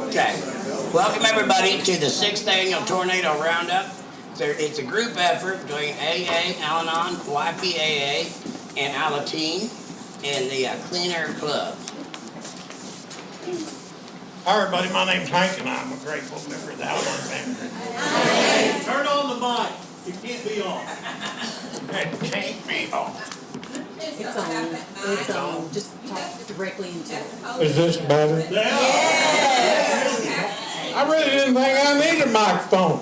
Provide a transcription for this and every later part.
Okay. Welcome everybody to the 6th annual Tornado Roundup. It's a group effort between AA, Al-Anon, YPAA, and Al-Anon, and the Clean Air Club. Hi everybody, my name's Hank and I'm a grateful member of the Al-Anon family. Turn on the mic. It can't be on. It can't be on. It's on. It's on. Just talk directly into it. Is this better? I really didn't think I needed a microphone.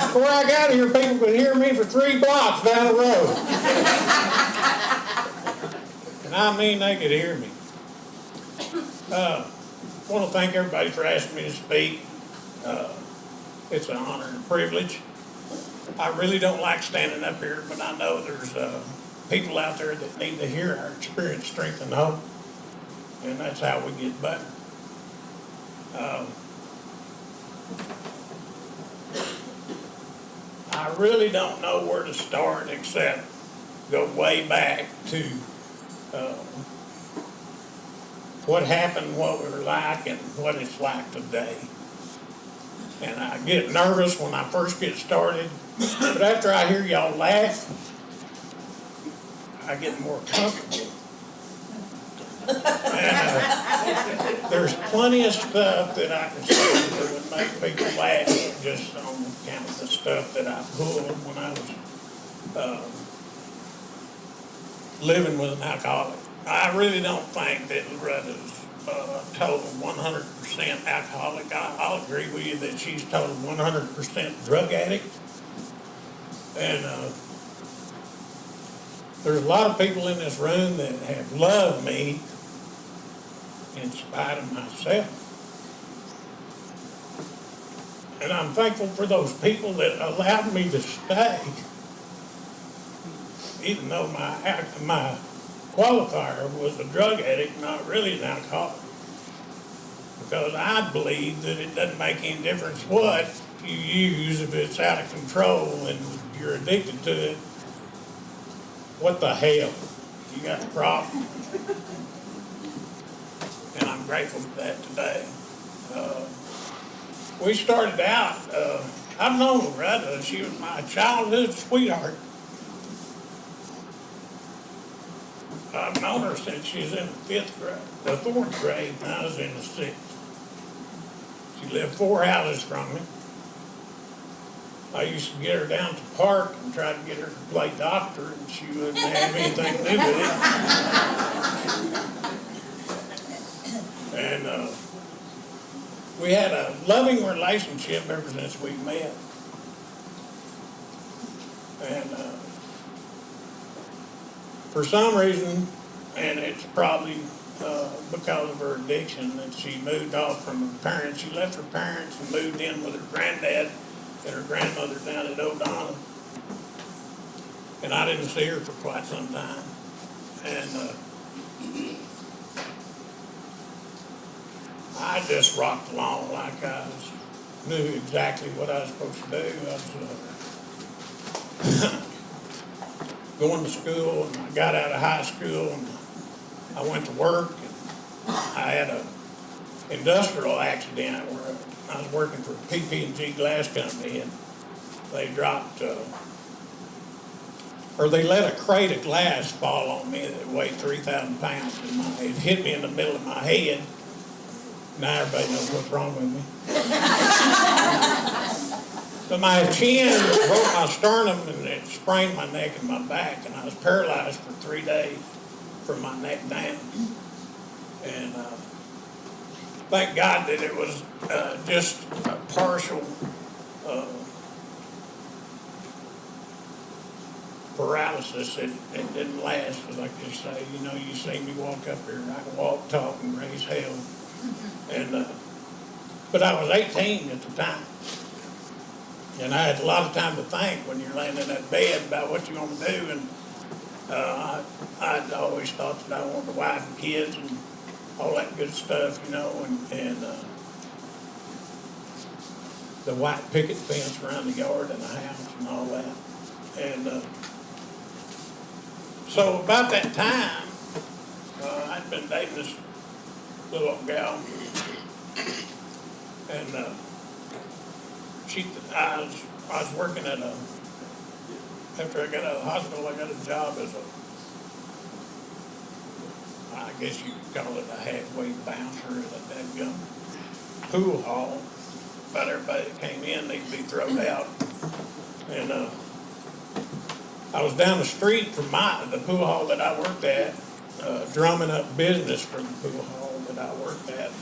Before I got here, people could hear me for 3 blocks down the road. And I mean they could hear me. I want to thank everybody for asking me to speak. It's an honor and a privilege. I really don't like standing up here, but I know there's people out there that need to hear our experience, strength, and hope. And that's how we get better. I really don't know where to start except go way back to what happened, what we were like, and what it's like today. And I get nervous when I first get started, but after I hear y'all laugh, I get more comfortable. And there's plenty of stuff that I can say that would make people laugh just on account of the stuff that I pulled when I was living with an alcoholic. I really don't think that Loretta's total 100% alcoholic. I'll agree with you that she's total 100% drug addict. And there's a lot of people in this room that have loved me in spite of myself. And I'm thankful for those people that allowed me to stay, even though my qualifier was a drug addict, not really an alcoholic. Because I believe that it doesn't make any difference what you use if it's out of control and you're addicted to it. What the hell? You got a problem. And I'm grateful for that today. We started out, I've known Loretta. She was my childhood sweetheart. I've known her since she was in the 4th grade, and I was in the 6th. She lived 4 houses from me. I used to get her down to the park and try to get her to play doctor, and she wouldn't have anything to do with it. And we had a loving relationship ever since we met. And for some reason, and it's probably because of her addiction, that she moved off from her parents. She left her parents and moved in with her granddad and her grandmother down at O'Donnell. And I didn't see her for quite some time. And I just rocked along like I knew exactly what I was supposed to do. I was going to school, and I got out of high school, and I went to work, and I had an industrial accident where I was working for a PP&G glass company, and they dropped, or they let a crate of glass fall on me that weighed 3,000 pounds. And it hit me in the middle of my head. Now everybody knows what's wrong with me. But my chin broke my sternum, and it sprained my neck and my back, and I was paralyzed for 3 days from my neck down. And thank God that it was just a partial paralysis. It didn't last, as I can say. You know, you see me walk up here, and I can walk, talk, and raise hell. And but I was 18 at the time. And I had a lot of time to think when you're laying in that bed about what you're going to do. And I'd always thought that I wanted a wife and kids and all that good stuff, you know, and the white picket fence around the yard and the house and all that. And so about that time, I'd been dating this little gal, I was working at after I got out of the hospital, I got a job as I guess you could call it a halfway bouncer at that young pool hall. About everybody that came in, they'd be thrown out. And I was down the street from the pool hall that I worked at, drumming up business for the pool hall that I worked at.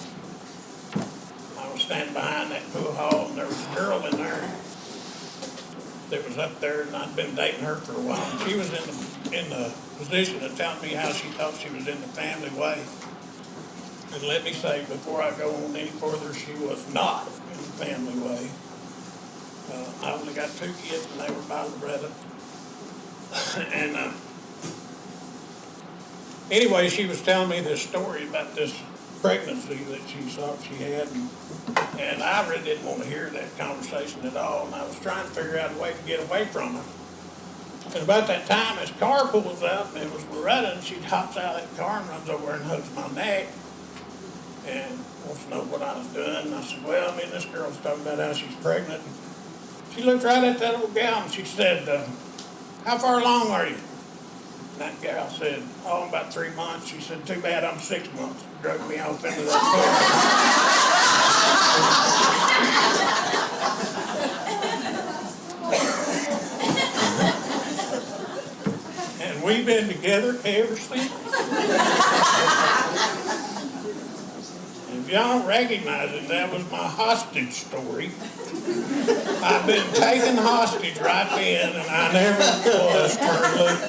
I was standing behind that pool hall, and there was a girl in there that was up there, and I'd been dating her for a while. And she was in the position of telling me how she thought she was in the family way. And let me say, before I go on any further, she was not in the family way. I only got 2 kids, and they were by Loretta. And anyway, she was telling me this story about this pregnancy that she thought she had, and I really didn't want to hear that conversation at all, and I was trying to figure out a way to get away from her. And about that time, this car pulls up, and it was Loretta, and she hops out of that car and runs over and hugs my neck, and wants to know what I was doing. And I said, well, me and this girl's talking about how she's pregnant. And she looked right at that old gal, and she said, how far along are you? And that gal said, oh, I'm about 3 months. She said, too bad I'm 6 months. Drug me off into that car. And we've been together ever since. And if y'all don't recognize it, that was my hostage story. I've been taken hostage right then, and I never was turned loose.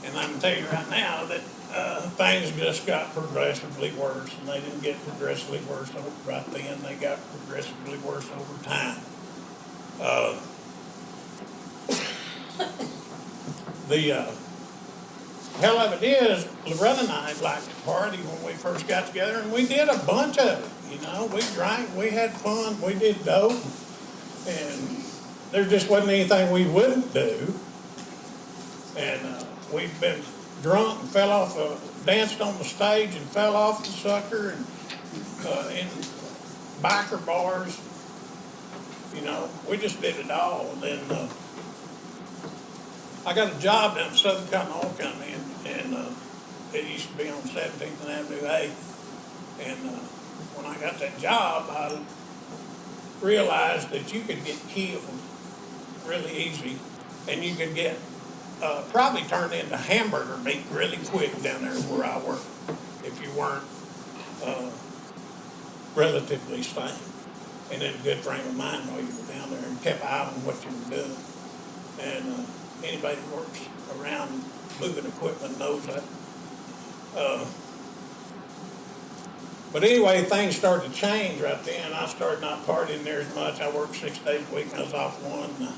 And I can tell you right now that things just got progressively worse, and they didn't get progressively worse right then. They got progressively worse over time. The hell of it is, Loretta and I liked to party when we first got together, and we did a bunch of it. You know, we drank, we had fun, we did dope, and there just wasn't anything we wouldn't do. And we've been drunk and fell off, danced on the stage and fell off the sucker, and in biker bars. You know, we just did it all. And then I got a job down at Southern Cotton Oil Company, and it used to be on 17th and Avenue A. And when I got that job, I realized that you could get killed really easy, and you could get probably turned into hamburger meat really quick down there where I work if you weren't relatively sane and in a good frame of mind while you were down there and kept an eye on what you were doing. And anybody that works around moving equipment knows that. But anyway, things started to change right then. I started not partying there as much. I worked 6 days a week and I was off one.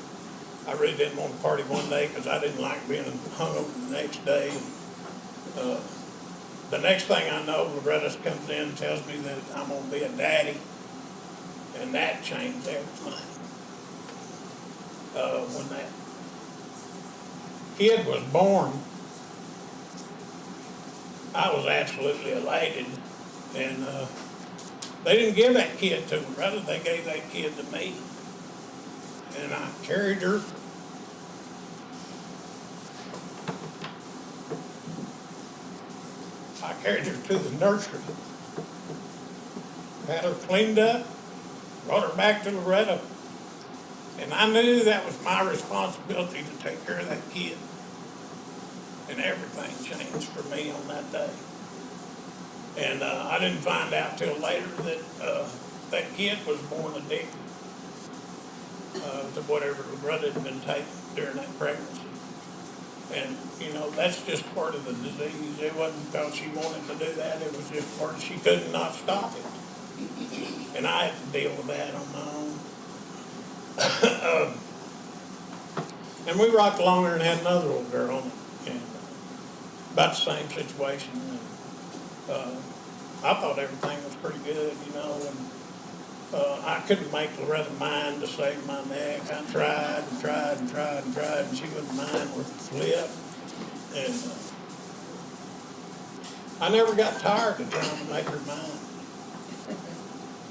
I really didn't want to party one day because I didn't like being hungover the next day. The next thing I know, Loretta comes in and tells me that I'm going to be a daddy. And that changed everything. When that kid was born, I was absolutely elated. And they didn't give that kid to Loretta, they gave that kid to me. And I carried her. I carried her to the nursery, had her cleaned up, brought her back to Loretta. And I knew that was my responsibility to take care of that kid. And everything changed for me on that day. And I didn't find out till later that that kid was born addicted to whatever Loretta had been taking during that pregnancy. And, you know, that's just part of the disease. It wasn't because she wanted to do that. It was just part, she could not stop it. And I had to deal with that on my own. And we rocked along there and had another little girl, and about the same situation. And, I thought everything was pretty good, you know, and I couldn't make Loretta mind to save my neck. I tried and tried and tried and tried, and she wouldn't mind with the flip. And I never got tired of trying to make her mind.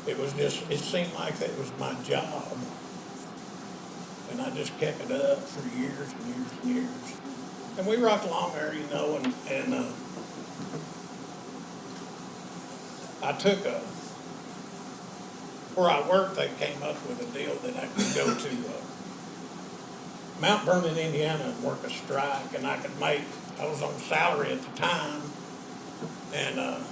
it seemed like that was my job. And I just kept it up for years and years and years. And we rocked along there, you know, and I took where I worked, they came up with a deal that I could go to Mount Vernon, Indiana and work a strike, and I was on salary at the time, and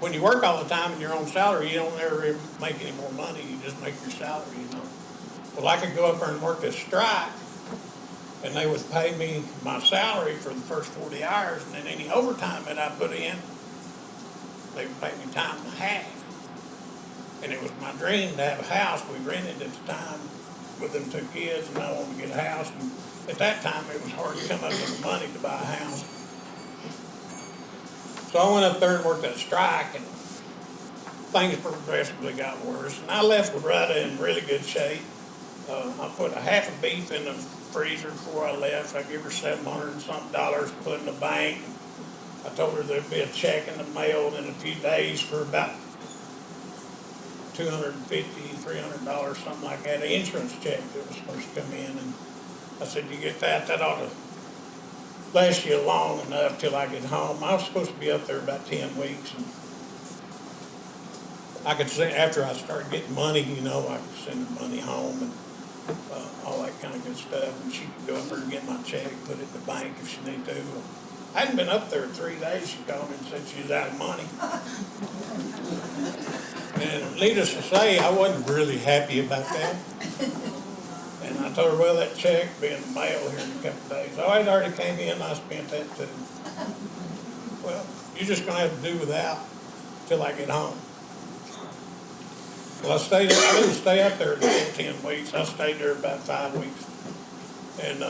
when you work all the time and you're on salary, you don't ever make any more money, you just make your salary, you know. Well, I could go up there and work this strike, and they would pay me my salary for the first 40 hours, and then any overtime that I put in, they would pay me time and a half. And it was my dream to have a house. We rented at the time with them two kids, and I wanted to get a house. And at that time, it was hard to come up with the money to buy a house. So I went up there and worked that strike, and things progressively got worse. And I left Loretta in really good shape. I put a half a beef in the freezer before I left. I gave her $700 and something to put in the bank. I told her there'd be a check in the mail in a few days for about $250, $300, something like that, an insurance check that was supposed to come in. And I said, you get that? That ought to last you long enough till I get home. I was supposed to be up there about 10 weeks. And I could send, after I started getting money, you know, I could send the money home and all that kind of good stuff. And she could go up there and get my check, put it in the bank if she needed to. I hadn't been up there in 3 days. She called me and said she was out of money. And needless to say, I wasn't really happy about that. And I told her, well, that check will be in the mail here in a couple of days. Oh, it already came in, I spent that too. Well, you're just going to have to do without till I get home. Well, I didn't stay up there the full 10 weeks. I stayed there about 5 weeks. And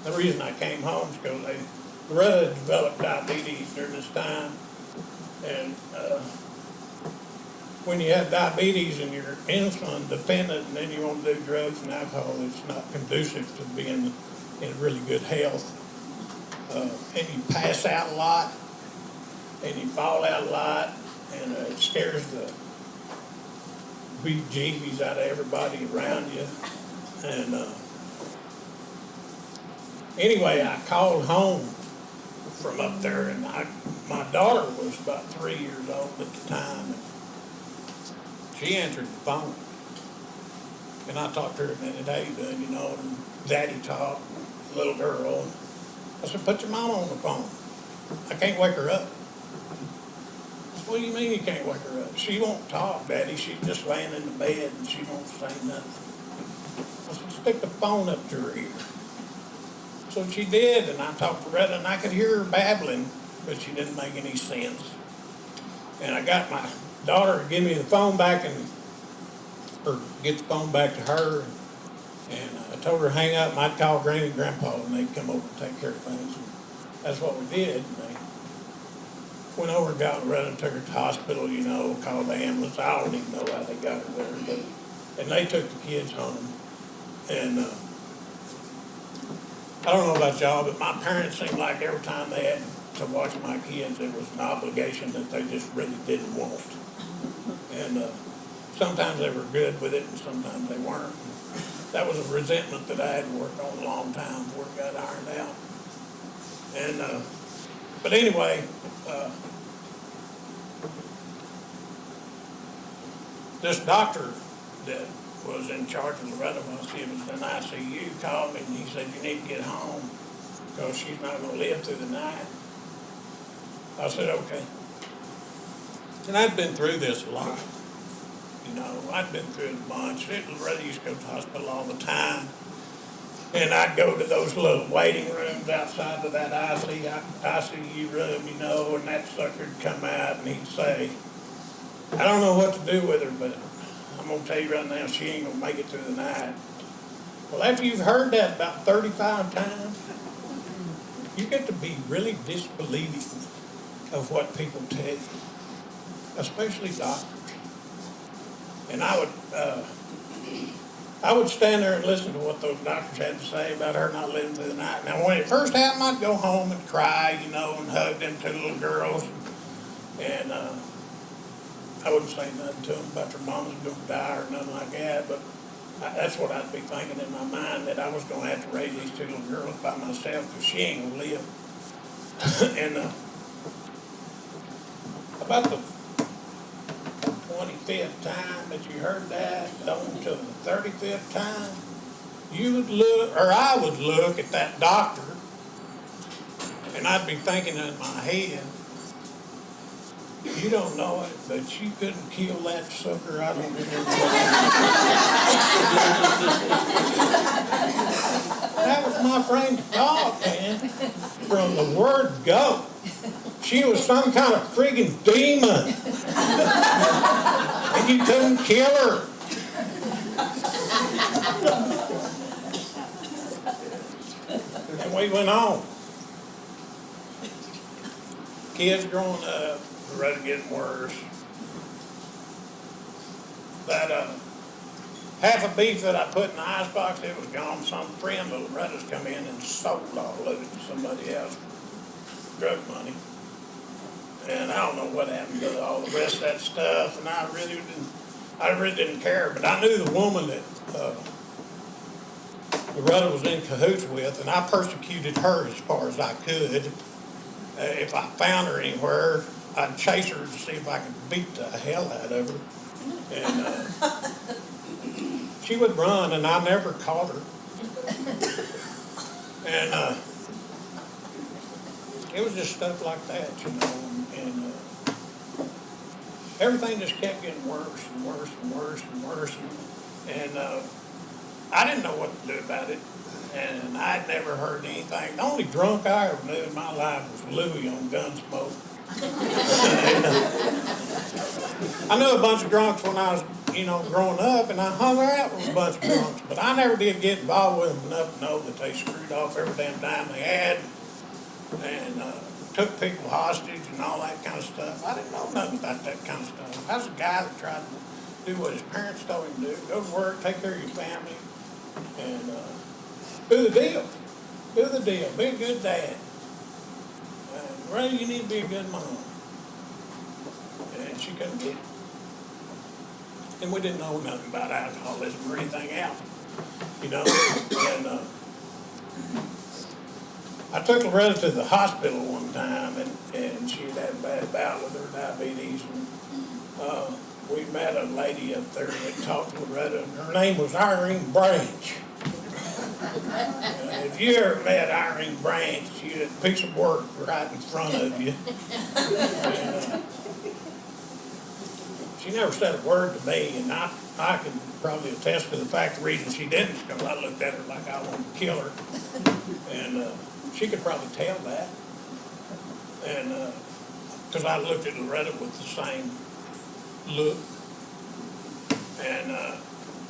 the reason I came home is because Loretta developed diabetes during this time. And when you have diabetes and you're insulin dependent and then you want to do drugs and alcohol, it's not conducive to being in really good health. And you pass out a lot and you fall out a lot, and it scares the bejeebies out of everybody around you. And anyway, I called home from up there, and my daughter was about 3 years old at the time. And she answered the phone, and I talked to her a minute, how you doing, you know, and daddy talk, little girl. I said, put your mama on the phone. I can't wake her up. I said, what do you mean you can't wake her up? She won't talk, Daddy. She's just laying in the bed and she won't say nothing. I said, stick the phone up to her ear. So she did, and I talked to Retta, and I could hear her babbling, but she didn't make any sense. And I got my daughter to give me the phone back or get the phone back to her. And I told her to hang up, and I'd call Granny and Grandpa, and they'd come over and take care of things. And that's what we did. And they went over and got Loretta and took her to the hospital, you know, called the ambulance. I don't even know how they got her there. And they took the kids home. And I don't know about y'all, but my parents seemed like every time they had to watch my kids, it was an obligation that they just really didn't want. And sometimes they were good with it, and sometimes they weren't. That was a resentment that I had to work on a long time before it got ironed out. And but anyway, this doctor that was in charge of Loretta while she was in ICU called me, and he said, you need to get home because she's not going to live through the night. I said, okay. And I'd been through this a lot. You know, I'd been through it a bunch. Loretta used to go to the hospital all the time. And I'd go to those little waiting rooms outside of that ICU room, you know, and that sucker would come out and he'd say, I don't know what to do with her, but I'm going to tell you right now, she ain't going to make it through the night. Well, after you've heard that about 35 times, you get to be really disbelieving of what people tell you, especially doctors. And I would stand there and listen to what those doctors had to say about her not living through the night. Now, when it first happened, I'd go home and cry, you know, and hug them two little girls and I wouldn't say nothing to them about their mama's gonna die or nothing like that, but that's what I'd be thinking in my mind, that I was gonna have to raise these two little girls by myself, because she ain't gonna live. And about the 25th time that you heard that, on to the 35th time, you would look, or I would look at that doctor, and I'd be thinking in my head, you don't know it, but you couldn't kill that sucker. I don't know. That was my friend dog, man, from the word go. She was some kind of friggin' demon. And you couldn't kill her. And we went on. Kids growing up, Loretta getting worse. That half a beef that I put in the icebox, it was gone. Some friend of Loretta's come in and sold all of it to somebody else. Drug money. And I don't know what happened to all the rest of that stuff, and I really didn't care, but I knew the woman that Loretta was in cahoots with, and I persecuted her as far as I could. If I found her anywhere, I'd chase her to see if I could beat the hell out of her. And she would run, and I never caught her. And it was just stuff like that, you know. And everything just kept getting worse and worse and worse and worse. And I didn't know what to do about it. And I'd never heard anything. The only drunk I ever knew in my life was Louie on Gunsmoke. And, I knew a bunch of drunks when I was, you know, growing up, and I hung out with a bunch of drunks. But I never did get involved with them enough to know that they screwed off every damn dime they had. And took people hostage and all that kind of stuff. I didn't know nothing about that kind of stuff. I was a guy that tried to do what his parents told him to do. Go to work, take care of your family, and do the deal. Do the deal. Be a good dad. And really, you need to be a good mom. And she couldn't get it. And we didn't know nothing about alcoholism or anything else, you know. And I took Loretta to the hospital one time, and she had a bad bout with her diabetes. And we met a lady up there that talked to Loretta, and her name was Irene Branch. If you ever met Irene Branch, she had a piece of work right in front of you. And, she never said a word to me, and I can probably attest to the fact the reason she didn't is because I looked at her like I wanted to kill her. And she could probably tell that. And because I looked at Loretta with the same look. And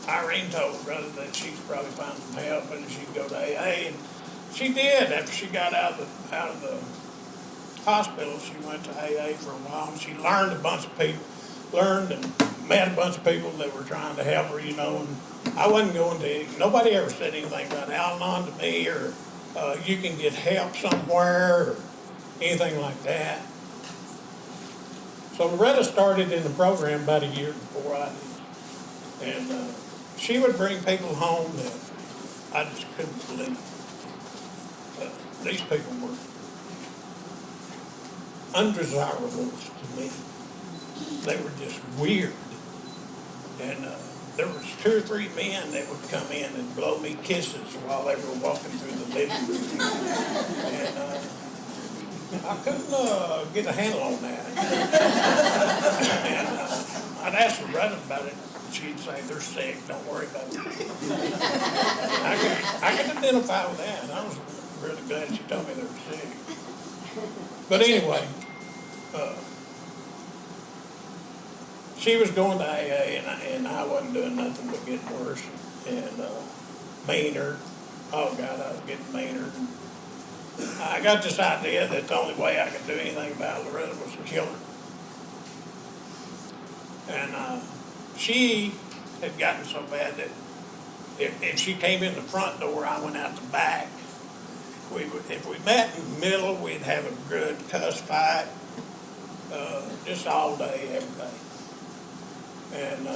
Irene told Loretta that she could probably find some help and she'd go to AA. And she did. After she got out of the hospital, she went to AA for a while, and she learned and met a bunch of people that were trying to help her, you know. And I wasn't going to, nobody ever said anything about Al-Anon to me, or you can get help somewhere, or anything like that. So Loretta started in the program about a year before I did. And she would bring people home that I just couldn't believe. These people were undesirables to me. They were just weird. And there was 2 or 3 men that would come in and blow me kisses while they were walking through the living room. And I couldn't get a handle on that. And I'd ask Loretta about it. She'd say, they're sick, don't worry about it. I could identify with that. I was really glad she told me they were sick. But anyway, she was going to AA, and I wasn't doing nothing but getting worse and meaner. Oh, God, I was getting meaner. I got this idea that the only way I could do anything about Loretta was to kill her. And she had gotten so bad that if she came in the front door, I went out the back. If we met in the middle, we'd have a good cuss fight, just all day, every day. And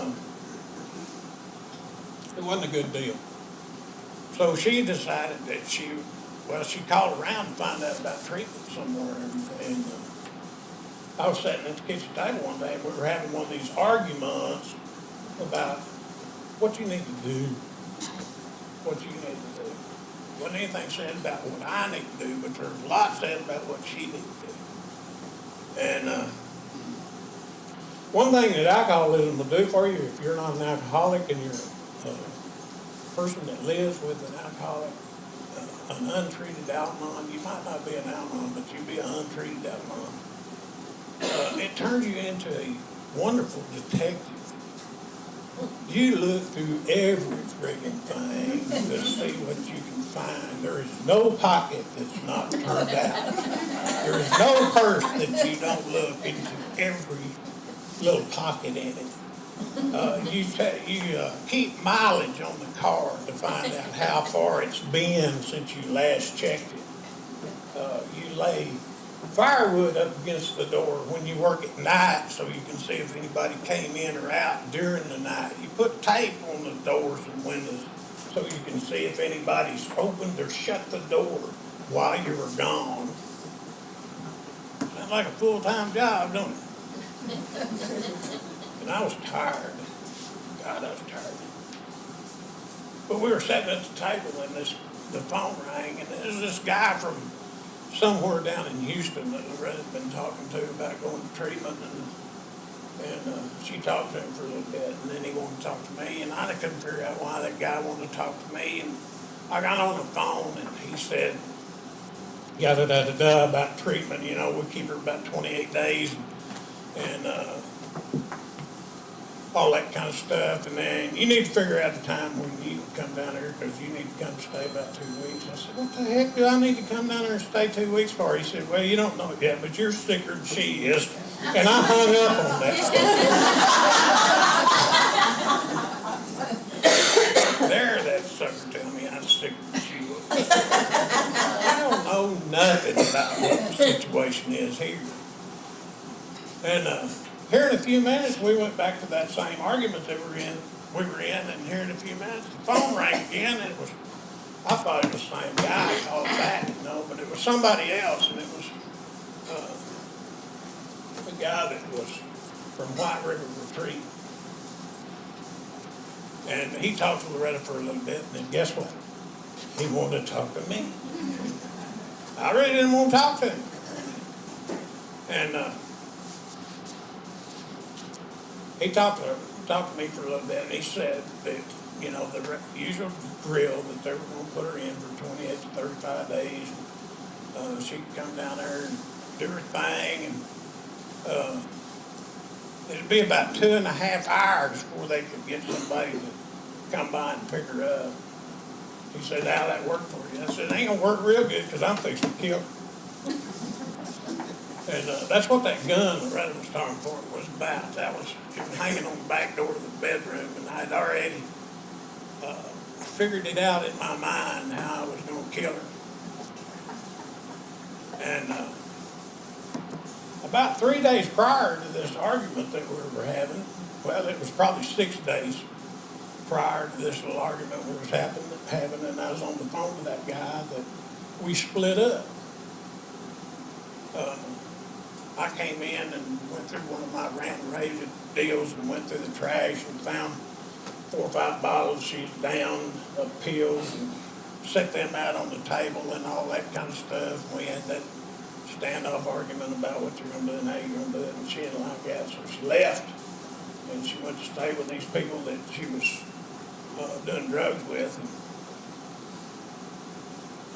it wasn't a good deal. So she decided that she called around to find out about treatment somewhere. And I was sitting at the kitchen table one day and we were having one of these arguments about what you need to do. What you need to do. Wasn't anything said about what I need to do, but there was a lot said about what she needed to do. And one thing that alcoholism will do for you, if you're not an alcoholic and you're a person that lives with an alcoholic, an untreated Al-Anon, you might not be an Al-Anon, but you'll be an untreated Al-Anon. It turns you into a wonderful detective. You look through every friggin' thing to see what you can find. There is no pocket that's not turned out. There is no purse that you don't look into every little pocket in it. You keep mileage on the car to find out how far it's been since you last checked it. You lay firewood up against the door when you work at night so you can see if anybody came in or out during the night. You put tape on the doors and windows so you can see if anybody's opened or shut the door while you were gone. Sounds like a full-time job, don't it? And I was tired. God, I was tired. But we were sitting at the table and the phone rang, and there was this guy from somewhere down in Houston that Loretta had been talking to about going to treatment, and she talked to him for a little bit, and then he wanted to talk to me, and I couldn't figure out why that guy wanted to talk to me, and I got on the phone, and he said, yada-da-da-da about treatment, we keep her about 28 days, and all that kind of stuff, and then you need to figure out the time when you can come down here because you need to come stay about 2 weeks. I said, what the heck do I need to come down there and stay 2 weeks for? He said, well, you don't know it yet, but you're sicker than she is. And I hung up on that stuff. There, that sucker tell me I'm sicker than she was. I don't know nothing about what the situation is here. And here in a few minutes, we went back to that same argument that we were in, and here in a few minutes, the phone rang again, and I thought it was the same guy called back, but it was somebody else, and it was the guy that was from White River Retreat. And he talked to Loretta for a little bit, and then guess what? He wanted to talk to me. I really didn't want to talk to him. And he talked to me for a little bit, and he said that, the usual drill that they were going to put her in for 28 to 35 days. She could come down there and do her thing, and it'd be about 2.5 hours before they could get somebody to come by and pick her up. He said, how'd that work for you? I said, it ain't going to work real good because I'm fixing to kill her. And that's what that gun Loretta was talking for was about. It was hanging on the back door of the bedroom, and I'd already figured it out in my mind how I was going to kill her. And about 3 days prior to this argument that we were having, well, it was probably 6 days prior to this little argument we was having, and I was on the phone with that guy that we split up. I came in and went through one of my rant and rave deals and went through the trash and found 4 or 5 bottles she's down of pills and set them out on the table and all that kind of stuff. We had that standoff argument about what you're going to do and how you're going to do it, and she didn't like that, so she left and she went to stay with these people that she was doing drugs with. And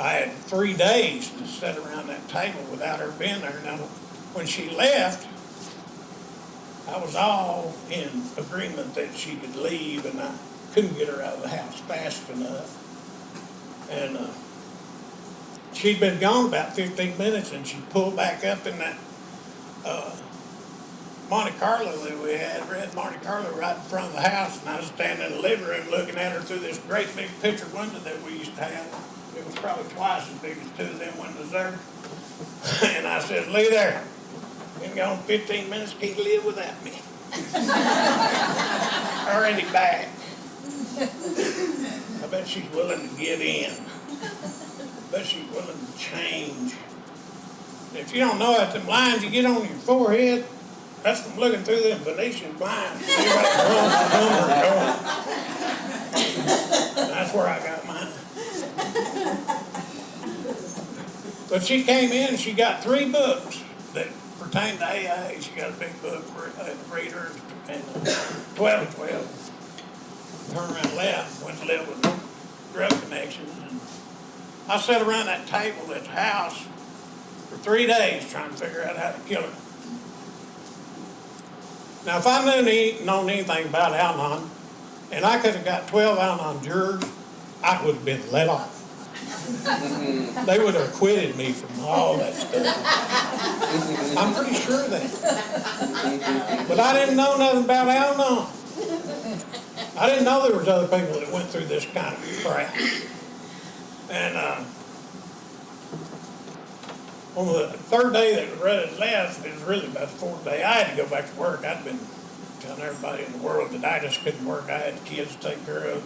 I had 3 days to sit around that table without her being there. Now, when she left, I was all in agreement that she could leave, and I couldn't get her out of the house fast enough. And she'd been gone about 15 minutes, and she pulled back up in that Monte Carlo that we had, red Monte Carlo, right in front of the house, and I was standing in the living room looking at her through this great big picture window that we used to have. It was probably twice as big as 2 of them windows there. And I said, look there. Been gone 15 minutes, can't live without me. already back. I bet she's willing to give in. I bet she's willing to change. If you don't know that, them lines you get on your forehead, that's from looking through them Venetian blinds. See what the going. That's where I got mine. But she came in and she got 3 books that pertain to AA. She got a big book for readers and 12. Turned around and left, went to live with drug connections. And I sat around that table at the house for 3 days trying to figure out how to kill her. Now, if I known anything about Al-Anon, and I could have got 12 Al-Anon jurors, I would have been let off. They would have acquitted me from all that stuff. I'm pretty sure of that. But I didn't know nothing about Al-Anon. I didn't know there was other people that went through this kind of crap. And on the 3rd day that Red left, it was really about the 4th day, I had to go back to work. I'd been telling everybody in the world that I just couldn't work. I had kids to take care of.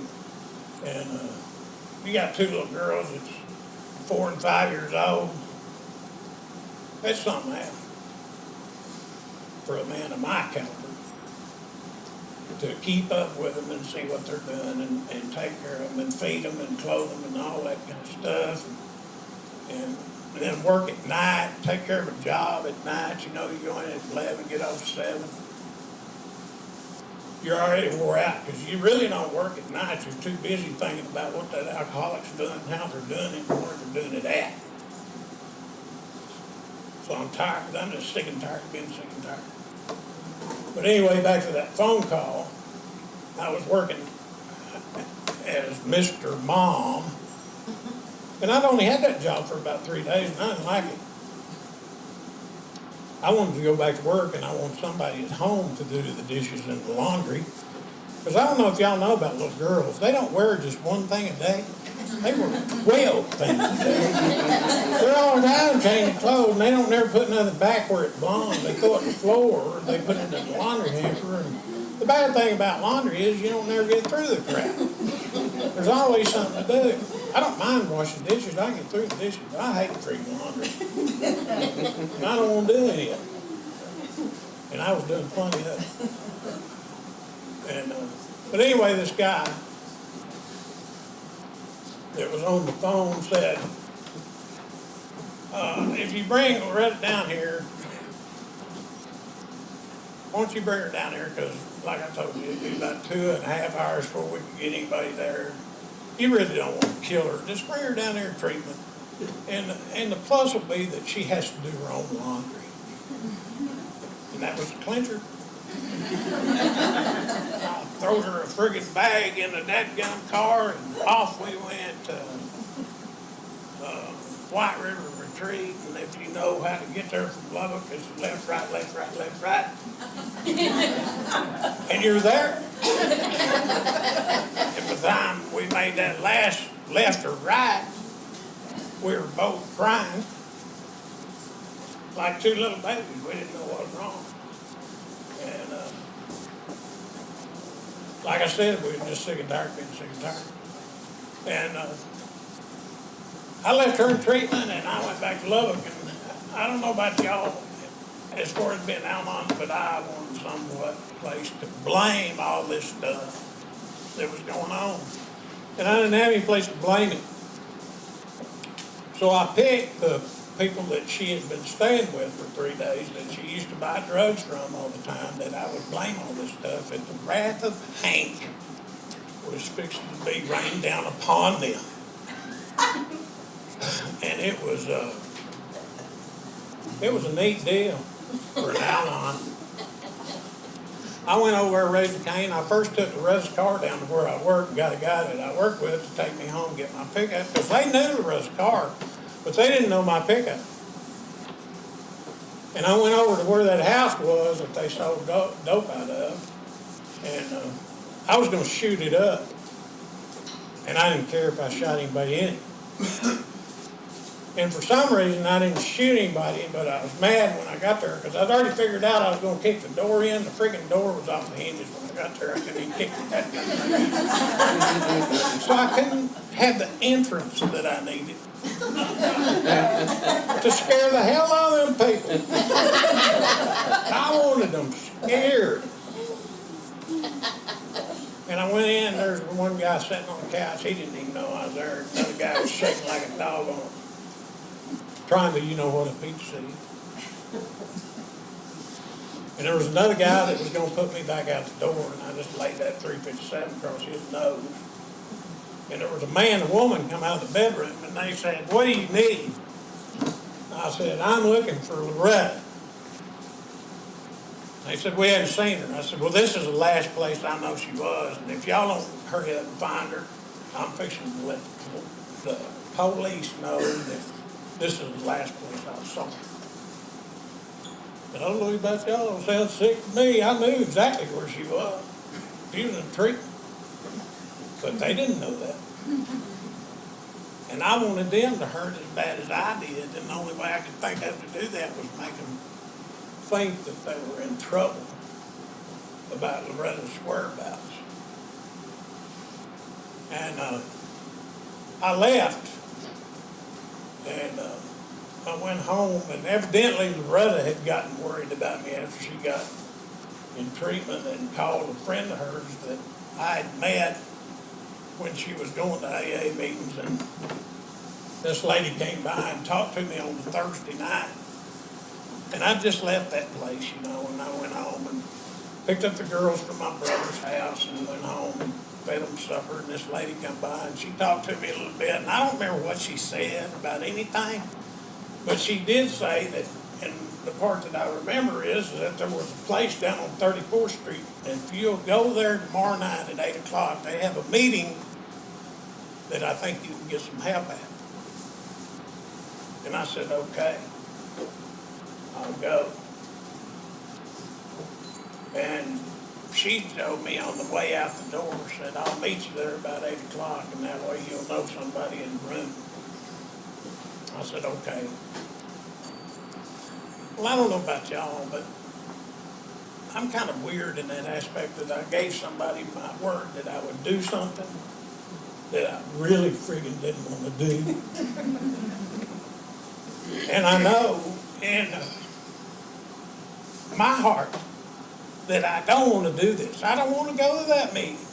And we got 2 little girls that's 4 and 5 years old. That's something else for a man of my caliber to keep up with them and see what they're doing and take care of them and feed them and clothe them and all that kind of stuff. And then work at night, take care of a job at night. You know, you go in at 11, get off at 7. You're already wore out because you really don't work at night. You're too busy thinking about what that alcoholic's doing, how they're doing it, and where they're doing it at. So I'm tired. I'm just sick and tired of being sick and tired. But anyway, back to that phone call. I was working as Mr. Mom, and I'd only had that job for about 3 days, and I didn't like it. I wanted to go back to work, and I want somebody at home to do the dishes and the laundry. Because I don't know if y'all know about little girls. They don't wear just one thing a day. They wear 12 things a day. They're all down changing clothes, and they don't never put nothing back where it belongs. They throw it on the floor, or they put it in the laundry hamper. And the bad thing about laundry is you don't never get through the crap. There's always something to do. I don't mind washing dishes. I can get through the dishes. But I hate freaking laundry. And I don't want to do any of it. And I was doing plenty of it. And, but anyway, this guy that was on the phone said, if you bring Loretta down here, why don't you bring her down here? Because, like I told you, it'd be about 2.5 hours before we can get anybody there. You really don't want to kill her. Just bring her down there in treatment. And the plus will be that she has to do her own laundry. And that was the clincher. I throwed her a friggin' bag in the dadgum car, and off we went to White River Retreat. And if you know how to get there from Lubbock, it's left, right, left, right, left, right. And you're there. And by the time we made that last left or right, we were both crying like 2 little babies. We didn't know what was wrong. And like I said, we were just sick and tired of being sick and tired. And I left her in treatment, and I went back to Lubbock. And I don't know about y'all as far as being Al-Anon, but I wanted somewhat place to blame all this stuff that was going on. And I didn't have any place to blame it. So I picked the people that she had been staying with for 3 days that she used to buy drugs from all the time, that I would blame all this stuff, and the wrath of Hank was fixing to be rained down upon them. And it was a neat deal for an Al-Anon. I went over there, raised the cane. I first took the Russ's car down to where I worked and got a guy that I worked with to take me home and get my pickup, because they knew the Russ's car, but they didn't know my pickup. And I went over to where that house was that they sold dope out of, and I was going to shoot it up, and I didn't care if I shot anybody in it. And for some reason, I didn't shoot anybody, but I was mad when I got there, because I'd already figured out I was gonna kick the door in. The freaking door was off the hinges when I got there. I couldn't even kick it that good. So I couldn't have the entrance that I needed to scare the hell out of them people. I wanted them scared. And I went in, there's one guy sitting on the couch, he didn't even know I was there. Another guy was shaking like a dog on trying to, you know what, a peach seed. And there was another guy that was gonna put me back out the door, and I just laid that 357 across his nose. And there was a man and a woman come out of the bedroom, and they said, "What do you need?" I said, "I'm looking for Loretta." They said, "We hadn't seen her." I said, "Well, this is the last place I know she was, and if y'all don't hurry up and find her, I'm fixing to let the police know that this is the last place I saw her." But I don't know about y'all, it sounds sick to me. I knew exactly where she was. She was in treatment. But they didn't know that. And I wanted them to hurt as bad as I did, and the only way I could think of to do that was make them think that they were in trouble about Loretta's whereabouts. And I left, and I went home, and evidently Loretta had gotten worried about me after she got in treatment and called a friend of hers that I had met when she was going to AA meetings, and this lady came by and talked to me on the Thursday night. And I just left that place, you know, and I went home and picked up the girls from my brother's house and went home and fed them supper, and this lady come by and she talked to me a little bit, and I don't remember what she said about anything, but she did say that, and the part that I remember is that there was a place down on 34th Street, and if you'll go there tomorrow night at 8 o'clock, they have a meeting that I think you can get some help at. And I said, "Okay, I'll go." And she told me on the way out the door, said, "I'll meet you there about 8 o'clock, and that way you'll know somebody in the room." I said, "Okay." Well, I don't know about y'all, but I'm kind of weird in that aspect that I gave somebody my word that I would do something that I really friggin' didn't want to do. And I know in my heart that I don't want to do this. I don't want to go to that meeting.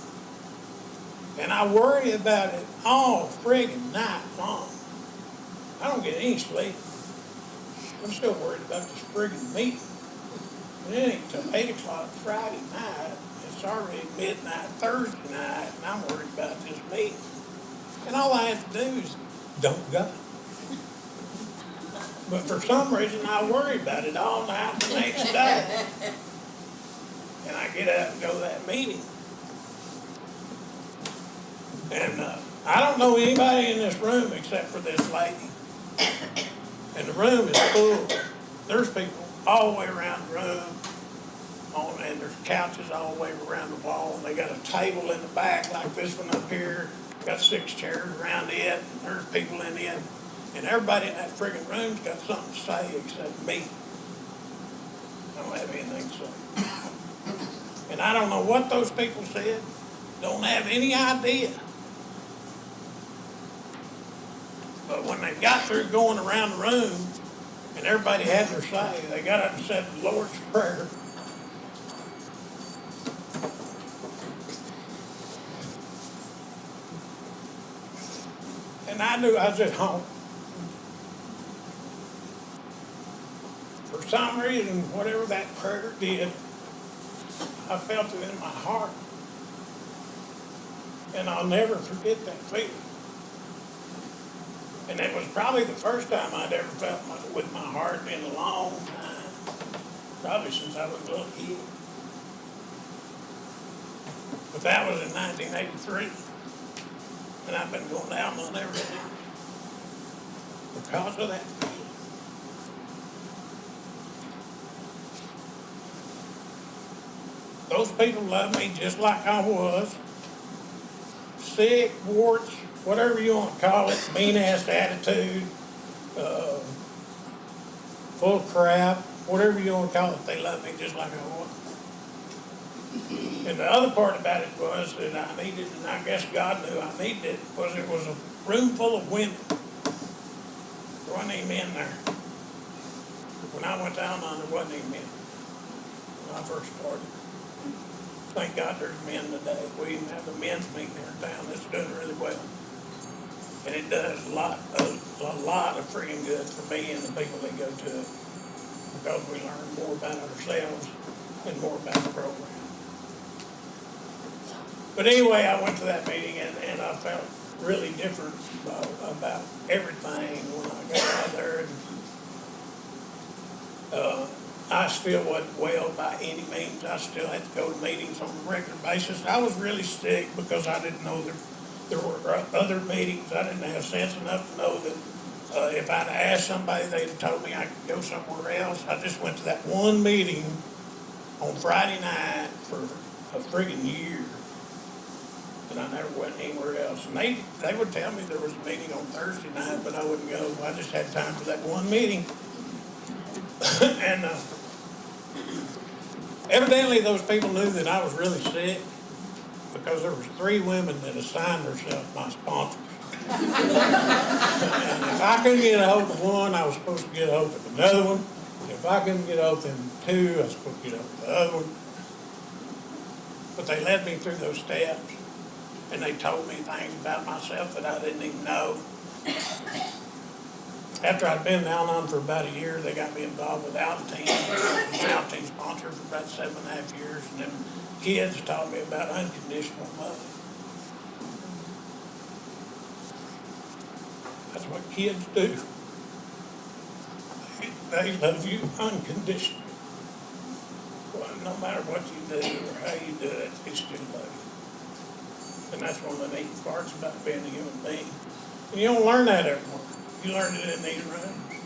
And I worry about it all friggin' night long. I don't get any sleep. I'm still worried about this friggin' meeting. And it ain't till 8 o'clock Friday night. It's already midnight Thursday night, and I'm worried about this meeting. And all I have to do is don't go. But for some reason, I worry about it all night the next day. And I get up and go to that meeting. And I don't know anybody in this room except for this lady. And the room is full. There's people all the way around the room. And there's couches all the way around the wall. And they got a table in the back like this one up here. Got 6 chairs around it. And there's people in it. And everybody in that friggin' room's got something to say except me. I don't have anything to say. And I don't know what those people said. Don't have any idea. But when they got through going around the room and everybody had their say, they got up and said the Lord's Prayer. And I knew I was at home. For some reason, whatever that prayer did, I felt it in my heart. And I'll never forget that feeling. And it was probably the first time I'd ever felt with my heart in a long time. Probably since I was a little kid. But that was in 1983. And I've been going down on everything because of that. Those people loved me just like I was. Sick, warts, whatever you want to call it, mean-ass attitude. full of crap, whatever you want to call it. They love me just like I was. And the other part about it was that I needed, and I guess God knew I needed it, was it was a room full of women. There wasn't any men there. When I went to Al-Anon, there wasn't any men when I first started. Thank God there's men today. We even have a men's meeting here in town that's doing really well. And it does a lot of freaking good for me and the people that go to it, because we learn more about ourselves and more about the program. But anyway, I went to that meeting and I felt really different about everything when I got out of there. And, I still wasn't well by any means. I still had to go to meetings on a regular basis. I was really sick because I didn't know there were other meetings. I didn't have sense enough to know that if I'd asked somebody, they'd have told me I could go somewhere else. I just went to that one meeting on Friday night for a friggin' year. And I never went anywhere else. And they would tell me there was a meeting on Thursday night, but I wouldn't go. I just had time for that one meeting. And evidently those people knew that I was really sick, because there was 3 women that assigned themselves my sponsors. And if I couldn't get a hold of one, I was supposed to get a hold of another one. If I couldn't get a hold of them 2, I was supposed to get a hold of the other one. But they led me through those steps, and they told me things about myself that I didn't even know. After I'd been in Al-Anon for about a year, they got me involved with Al-Anon. I was an Al-Anon sponsor for about 7.5 years, and then kids taught me about unconditional love. That's what kids do. They love you unconditionally. Well, no matter what you do or how you do it, they still love you. And that's one of the neat parts about being a human being. And you don't learn that everywhere. You learn it in these rooms.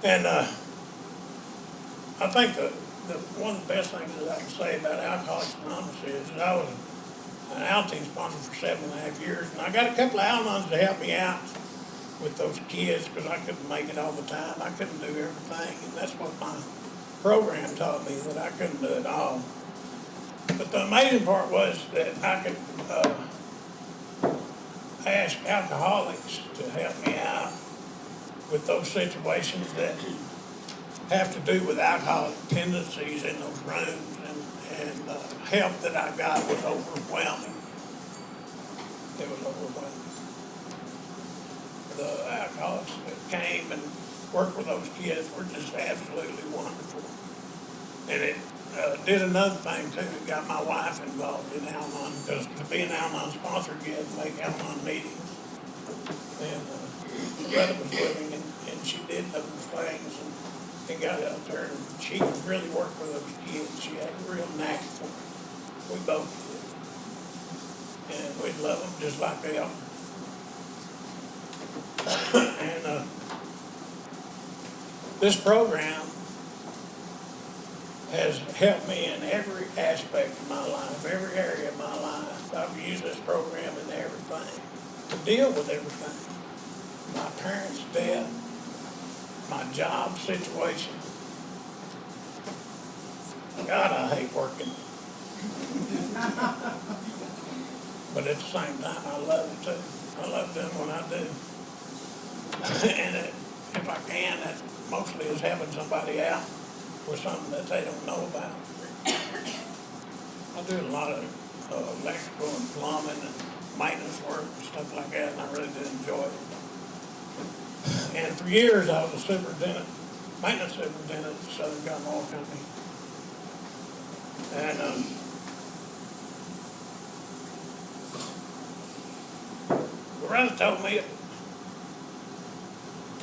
And I think one of the best things that I can say about Alcoholics Anonymous is that I was an Al-Anon sponsor for 7.5 years, and I got a couple of Al-Anons to help me out with those kids, because I couldn't make it all the time. I couldn't do everything, and that's what my program taught me, that I couldn't do it all. But the amazing part was that I could ask alcoholics to help me out with those situations that have to do with alcoholic tendencies in those rooms, and the help that I got was overwhelming. It was overwhelming. The alcoholics that came and worked with those kids were just absolutely wonderful. And it did another thing too. It got my wife involved in Al-Anon, because to be an Al-Anon sponsor, you had to make Al-Anon meetings. And my brother was living, and she did those things, and got out there, and she could really work with those kids. She had a real knack for it. We both did. And we'd love them just like they are. And this program has helped me in every aspect of my life, every area of my life. I've used this program in everything, to deal with everything. My parents' death, my job situation. God, I hate working. But at the same time, I love it too. I love doing what I do. And if I can, that mostly is helping somebody out with something that they don't know about. I do a lot of electrical and plumbing and maintenance work and stuff like that, and I really do enjoy it. And for years, I was a superintendent, maintenance superintendent at the Southern Gun Oil Company. And Loretta told me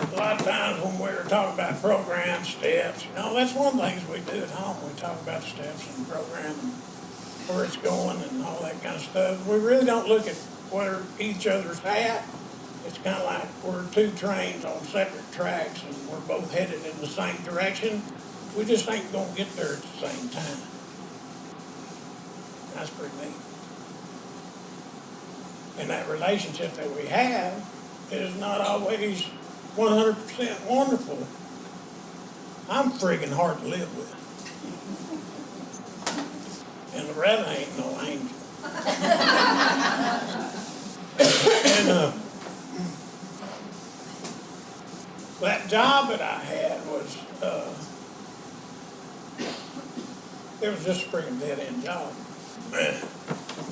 a lot of times when we were talking about programs, steps, that's one of the things we do at home. We talk about the steps and the program and where it's going and all that kind of stuff. We really don't look at where each other's at. It's kind of like we're 2 trains on separate tracks, and we're both headed in the same direction. We just ain't going to get there at the same time. That's pretty neat. And that relationship that we have is not always 100% wonderful, I'm friggin' hard to live with. And Loretta ain't no angel. And that job that I had was, it was just a friggin' dead-end job.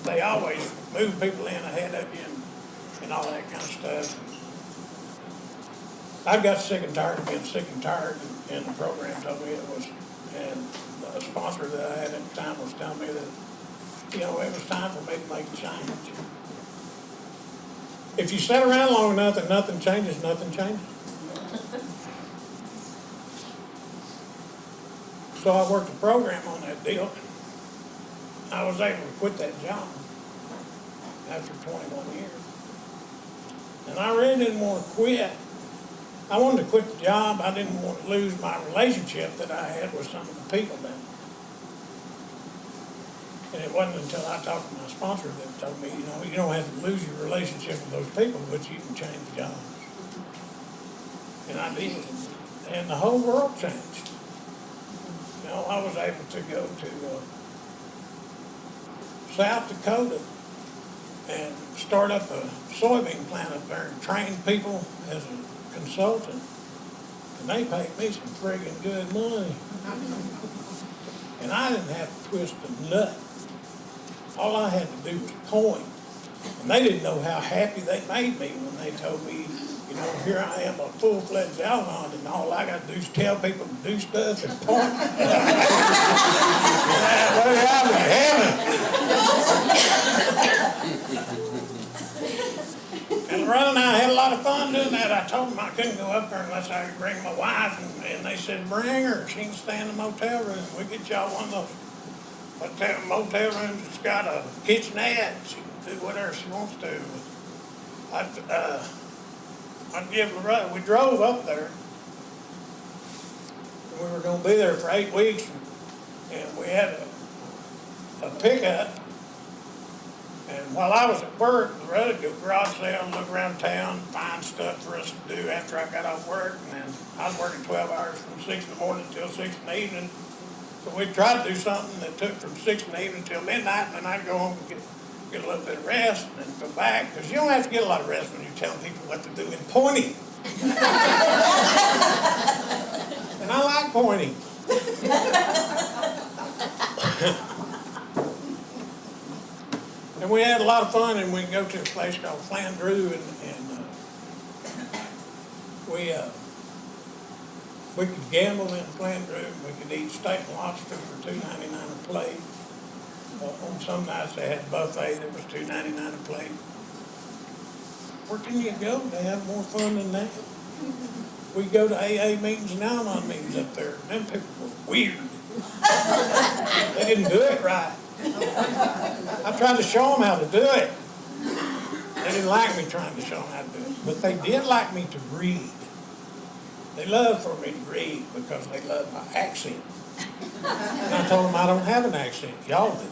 They always move people in ahead of you and all that kind of stuff. I got sick and tired of being sick and tired, and the program told me it was, and the sponsor that I had at the time was telling me that, you know, it was time for me to make a change. If you sit around long enough and nothing changes, nothing changes. So I worked a program on that deal. I was able to quit that job after 21 years. And I really didn't want to quit. I wanted to quit the job. I didn't want to lose my relationship that I had with some of the people down there. And it wasn't until I talked to my sponsor that told me, you know, you don't have to lose your relationship with those people, but you can change jobs. And I did. And the whole world changed. You know, I was able to go to South Dakota and start up a soybean plant up there and train people as a consultant. And they paid me some friggin' good money. And I didn't have to twist a nut. All I had to do was point. And they didn't know how happy they made me when they told me, you know, here I am, a full-fledged Al-Anon, and all I got to do is tell people to do stuff and point. Look out in heaven. And Loretta and I had a lot of fun doing that. I told them I couldn't go up there unless I could bring my wife, and they said, bring her. She can stay in the motel room. We get y'all one of those motel rooms that's got a kitchenette. She can do whatever she wants to. I'd give Loretta, we drove up there, and we were going to be there for 8 weeks, and we had a pickup. And while I was at work, Loretta would go garage sale, look around town, find stuff for us to do after I got off work. And then I was working 12 hours from 6 in the morning till 6 in the evening. So we'd try to do something that took from 6 in the evening till midnight, and then I'd go home and get a little bit of rest and then go back. Because you don't have to get a lot of rest when you're telling people what to do and pointing. And I like pointing. And we had a lot of fun, and we'd go to a place called Flandreau, and we could gamble in Flandreau, and we could eat steak and lobster for $2.99 a plate. On some nights they had a buffet that was $2.99 a plate. Where can you go to have more fun than that? We'd go to AA meetings and Al-Anon meetings up there. Them people were weird. They didn't do it right. I tried to show them how to do it. They didn't like me trying to show them how to do it. But they did like me to read. They loved for me to read because they loved my accent. And I told them I don't have an accent. Y'all do.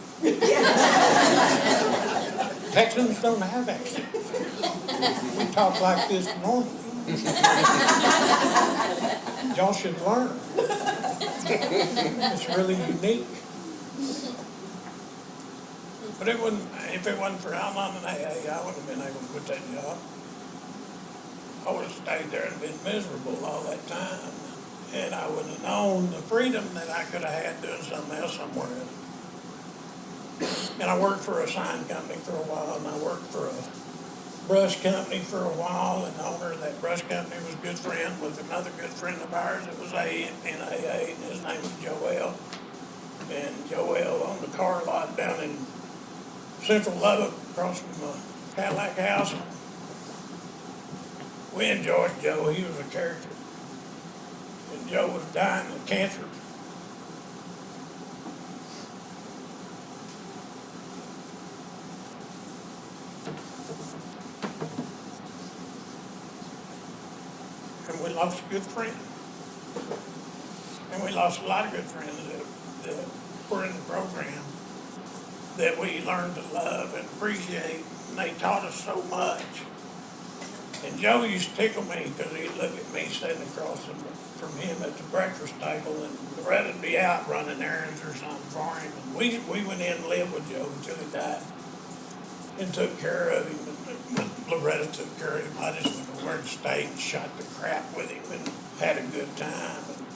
Texans don't have accents. We talk like this normally. Y'all should learn. It's really unique. But if it wasn't for Al-Anon and AA, I wouldn't have been able to quit that job. I would have stayed there and been miserable all that time. And I wouldn't have known the freedom that I could have had doing something else somewhere else. And I worked for a sign company for a while, and I worked for a brush company for a while, and the owner of that brush company was a good friend with another good friend of ours that was in AA, and his name was Joel. And Joel owned a car lot down in Central Lubbock, across from the Cadillac House. We enjoyed Joe. He was a character. And Joe was dying of cancer. And we lost a good friend. And we lost a lot of good friends that were in the program that we learned to love and appreciate, and they taught us so much. And Joe used to tickle me because he'd look at me sitting across from him at the breakfast table, and Loretta'd be out running errands or something for him. And we went in and lived with Joe until he died and took care of him. And Loretta took care of him. I just went over and stayed and shot the crap with him and had a good time. And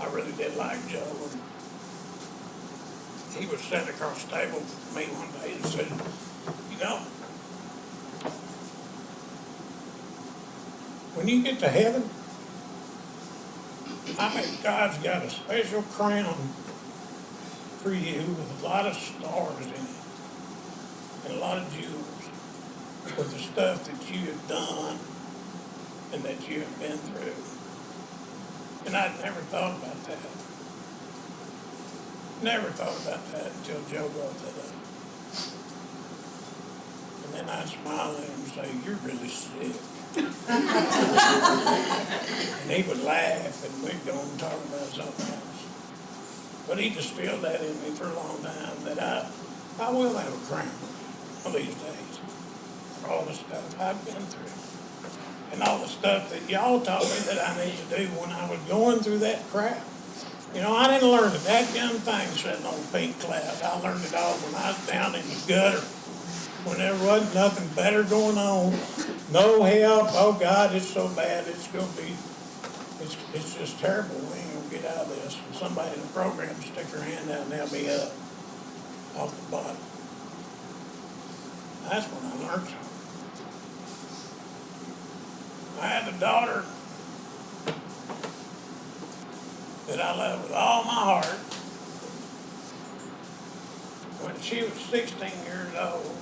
I really did like Joe. And he was sitting across the table from me one day and said, you know, when you get to heaven, I mean, God's got a special crown for you with a lot of stars in it and a lot of jewels with the stuff that you have done and that you have been through. And I'd never thought about that. Never thought about that until Joe brought that up. And then I'd smile at him and say, you're really sick. And he would laugh and we'd go and talk about something else. But he distilled that in me for a long time that I will have a crown one of these days for all the stuff I've been through. And all the stuff that y'all taught me that I need to do when I was going through that crap. You know, I didn't learn that young thing sitting on a pink cloud. I learned it all when I was down in the gutter, when there wasn't nothing better going on, no help. Oh God, it's so bad. It's gonna be, it's just terrible. We ain't gonna get out of this. And somebody in the program stick their hand out and help me up off the bottom. That's when I learned something. I had a daughter that I love with all my heart. When she was 16 years old,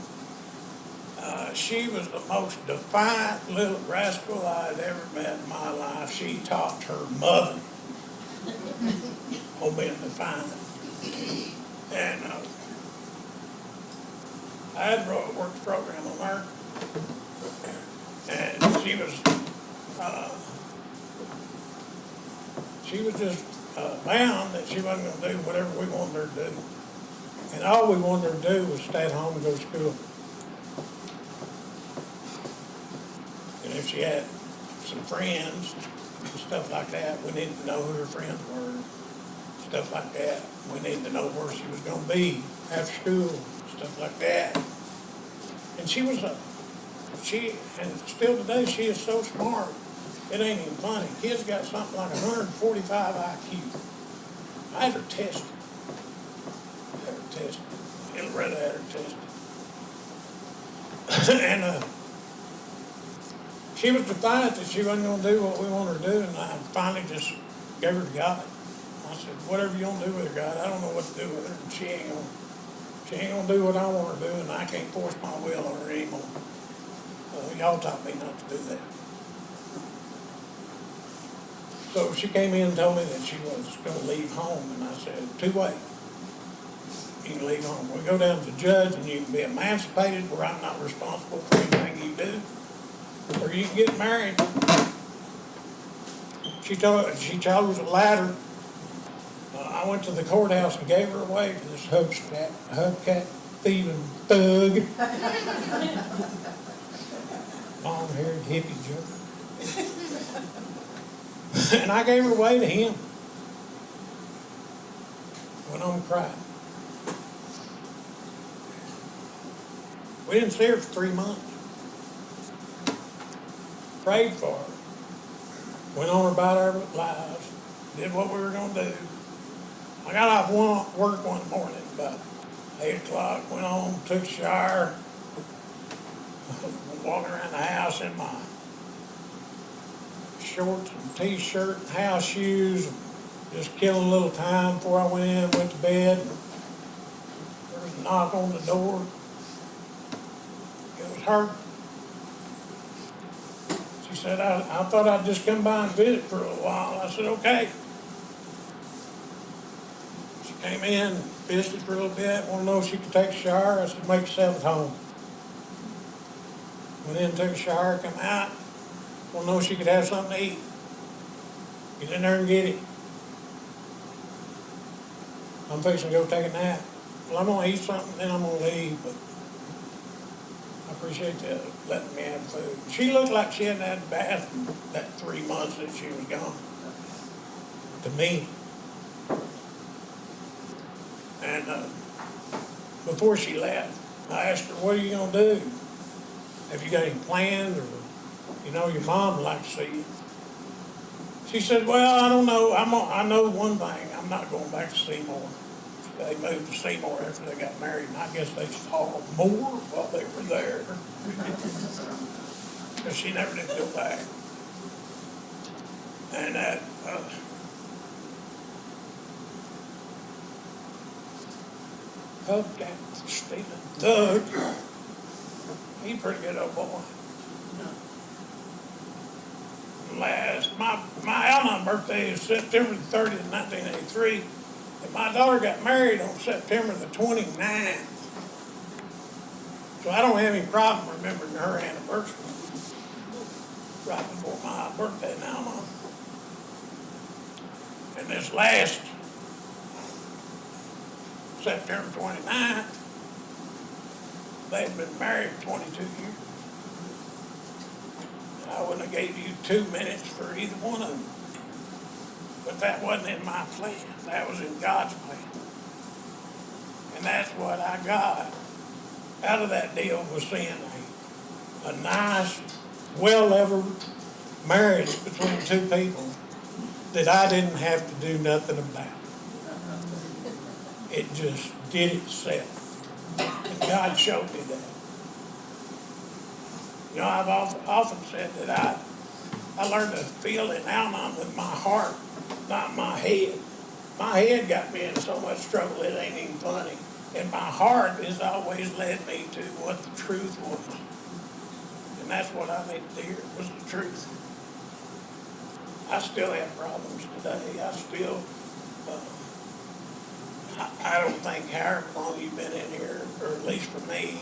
she was the most defiant little rascal I'd ever met in my life. She taught her mother on being defiant. And I had wrote a work program on her. And she was just bound that she wasn't going to do whatever we wanted her to do. And all we wanted her to do was stay at home and go to school. And if she had some friends and stuff like that, we needed to know who her friends were, stuff like that. We needed to know where she was going to be after school, stuff like that. And and still today, she is so smart, it ain't even funny. Kid's got something like 145 IQ. I had her tested. And Loretta had her tested. And she was defiant that she wasn't going to do what we wanted her to do, and I finally just gave her to God. I said, whatever you want to do with her, God, I don't know what to do with her. And she ain't gonna do what I want her to do, and I can't force my will on her anymore. Y'all taught me not to do that. So she came in and told me that she was going to leave home, and I said, two ways. You can leave home. We go down to the judge, and you can be emancipated where I'm not responsible for anything you do, or you can get married. She chose a ladder. I went to the courthouse and gave her away to this hubcap thieving thug. Long-haired hippie joker. And I gave her away to him. Went home and cried. We didn't see her for 3 months. Prayed for her. Went on about our lives. Did what we were going to do. I got off work one morning about 8 o'clock. Went home, took a shower. Walking around the house in my shorts and t-shirt and house shoes, just killing a little time before I went in and went to bed. There was a knock on the door. It was her. She said, I thought I'd just come by and visit for a little while. I said, okay. She came in, visited for a little bit, wanted to know if she could take a shower. I said, make yourself at home. Went in, took a shower, come out. Want to know if she could have something to eat. Get in there and get it. I'm fixing to go take a nap. Well, I'm going to eat something, then I'm going to leave, but I appreciate you letting me have food. She looked like she hadn't had a bath in that 3 months that she was gone. To me. And before she left, I asked her, what are you going to do? Have you got any plans? Or, you know, your mom would like to see you. She said, well, I don't know. I know one thing. I'm not going back to Seymour. They moved to Seymour after they got married, and I guess they saw more while they were there. Because she never did go back. And that, that Stephen Doug, he's a pretty good old boy. My Al-Anon birthday is September 30th, 1983, and my daughter got married on September the 29th. So I don't have any problem remembering her anniversary right before my birthday now, Mom. And this last September 29th, they'd been married 22 years. I wouldn't have gave you 2 minutes for either one of them. But that wasn't in my plan. That was in God's plan. And that's what I got out of that deal, was seeing a nice, well-leveled marriage between two people that I didn't have to do nothing about. It just did itself. And God showed me that. You know, I've often said that I learned to feel in Al-Anon with my heart, not my head. My head got me in so much trouble it ain't even funny. And my heart has always led me to what the truth was. And that's what I needed to hear, was the truth. I still have problems today. I still, I don't think however long you've been in here, or at least for me,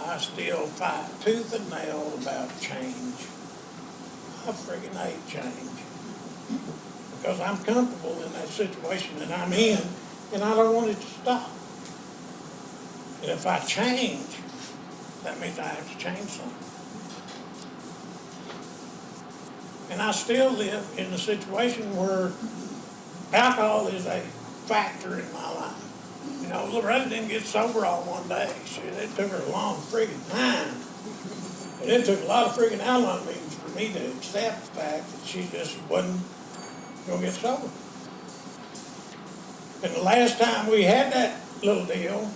I still fight tooth and nail about change. I friggin' hate change. Because I'm comfortable in that situation that I'm in, and I don't want it to stop. And if I change, that means I have to change something. And I still live in a situation where alcohol is a factor in my life. You know, Loretta didn't get sober all one day. Shit, it took her a long friggin' time. And it took a lot of friggin' Al-Anon meetings for me to accept the fact that she just wasn't going to get sober. And the last time we had that little deal,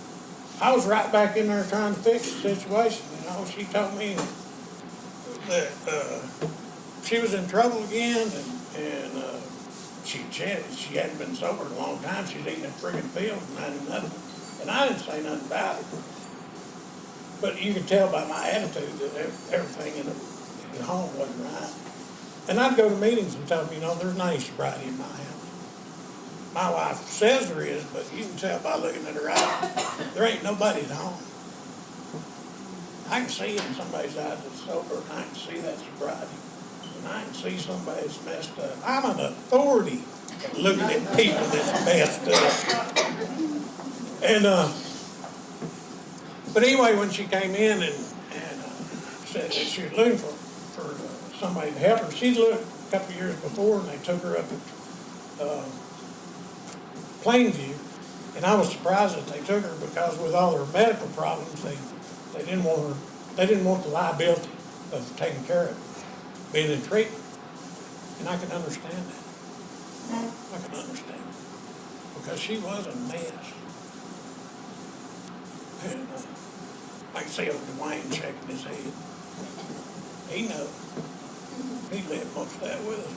I was right back in there trying to fix the situation. You know, she told me that she was in trouble again, and she hadn't been sober in a long time. She's eating a friggin' pills and I knew nothing. And I didn't say nothing about it. But you could tell by my attitude that everything in the home wasn't right. And I'd go to meetings and tell them, you know, there's not any sobriety in my house. My wife says there is, but you can tell by looking at her eyes, there ain't nobody at home. I can see in somebody's eyes that's sober, and I can see that sobriety. And I can see somebody that's messed up. I'm an authority at looking at people that's messed up. And, but anyway, when she came in and said that she was looking for somebody to help her, she'd looked a couple of years before, and they took her up at Plainview, and I was surprised that they took her because with all her medical problems, they didn't want the liability of taking care of her, being in treatment, and I can understand that. I can understand it because she was a mess, and I can see old Dwayne shaking his head. He knows. He lived most of that with us.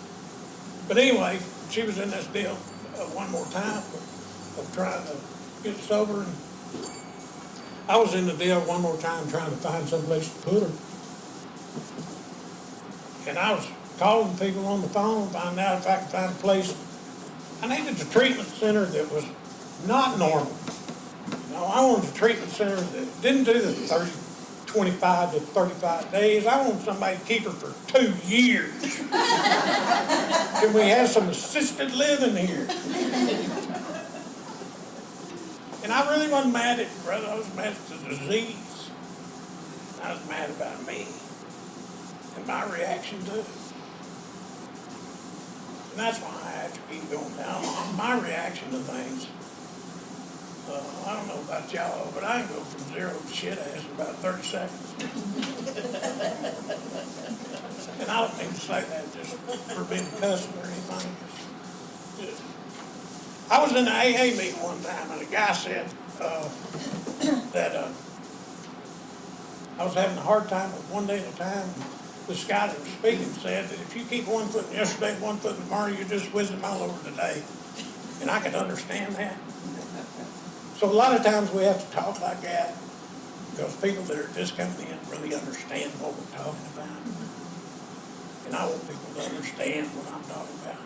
But anyway, she was in this deal one more time of trying to get sober. And I was in the deal one more time trying to find someplace to put her. And I was calling people on the phone, finding out if I could find a place. I needed a treatment center that was not normal. You know, I wanted a treatment center that didn't do the 25 to 35 days. I want somebody to keep her for 2 years. Can we have some assisted living here? And I really wasn't mad at it, brother. I was mad at the disease. I was mad about me and my reaction to it. And that's why I have to keep going down. My reaction to things, I don't know about y'all, but I can go from 0 to shit ass in about 30 seconds. And I don't mean to say that just for being cussing or anything. I was in an AA meeting one time and a guy said that I was having a hard time with one day at a time. This guy that was speaking said that if you keep one foot in yesterday, one foot in tomorrow, you're just whizzing all over today. And I could understand that. So a lot of times we have to talk like that because people that are just coming in really understand what we're talking about. And I want people to understand what I'm talking about.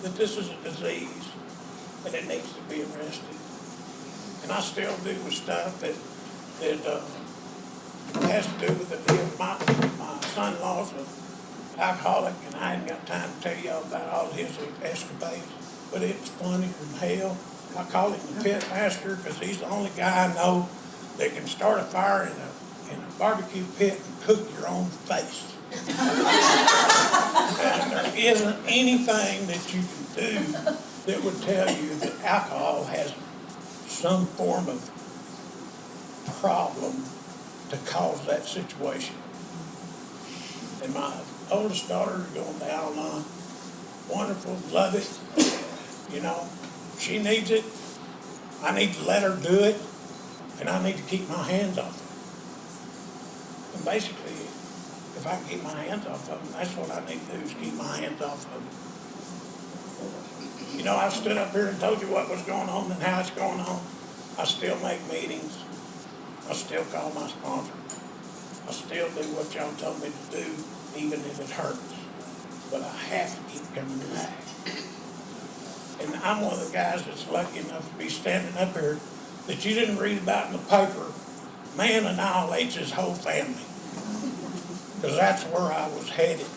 That this is a disease and it needs to be arrested. And I still do with stuff that has to do with the deal. My son-in-law's an alcoholic, and I ain't got time to tell y'all about all his escapades, but it's funnier than hell. I call him the pit master because he's the only guy I know that can start a fire in a barbecue pit and cook your own face. And there isn't anything that you can do that would tell you that alcohol has some form of problem to cause that situation. And my oldest daughter is going to Al-Anon. Wonderful, love it. You know, she needs it. I need to let her do it, and I need to keep my hands off it. And basically, if I can keep my hands off of them, that's what I need to do, is keep my hands off of them. You know, I stood up here and told you what was going on and how it's going on. I still make meetings. I still call my sponsor. I still do what y'all told me to do, even if it hurts. But I have to keep coming back. And I'm one of the guys that's lucky enough to be standing up here that you didn't read about in the paper. Man annihilates his whole family. Because that's where I was headed.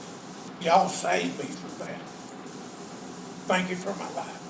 Y'all saved me from that. Thank you for my life.